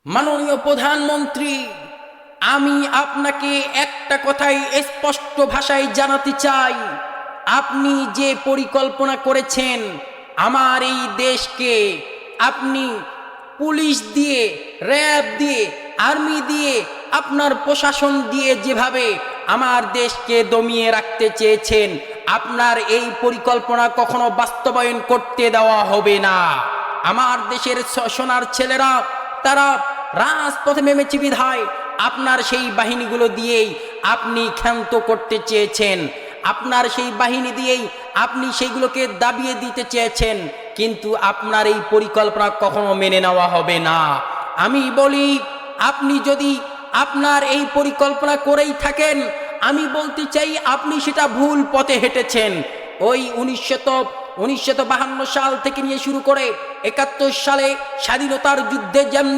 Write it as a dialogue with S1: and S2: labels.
S1: মাননীয় প্রধানমন্ত্রী, আমি আপনাকে একটা কথাই স্পষ্ট ভাষায় জানাতে চাই, আপনি যে পরিকল্পনা করেছেন আমার এই দেশকে, আপনি পুলিশ দিয়ে, র্যাব দিয়ে, আর্মি দিয়ে, আপনার প্রশাসন দিয়ে যেভাবে আমার দেশকে দমিয়ে রাখতে চেয়েছেন, আপনার এই পরিকল্পনা কখনো বাস্তবায়ন করতে দেওয়া হবে না। আমার দেশের সোনার ছেলেরা তারা রাজপথে নেমেছে বিধায় আপনার সেই বাহিনীগুলো দিয়েই আপনি ক্ষান্ত করতে চেয়েছেন, আপনার সেই বাহিনী দিয়েই আপনি সেইগুলোকে দাবিয়ে দিতে চেয়েছেন, কিন্তু আপনার এই পরিকল্পনা কখনো মেনে নেওয়া হবে না। আমি বলি, আপনি যদি আপনার এই পরিকল্পনা করেই থাকেন, আমি বলতে চাই আপনি সেটা ভুল পথে হেঁটেছেন। ওই 1952 সাল থেকে নিয়ে শুরু করে 71 সালে স্বাধীনতার যুদ্ধে যেমন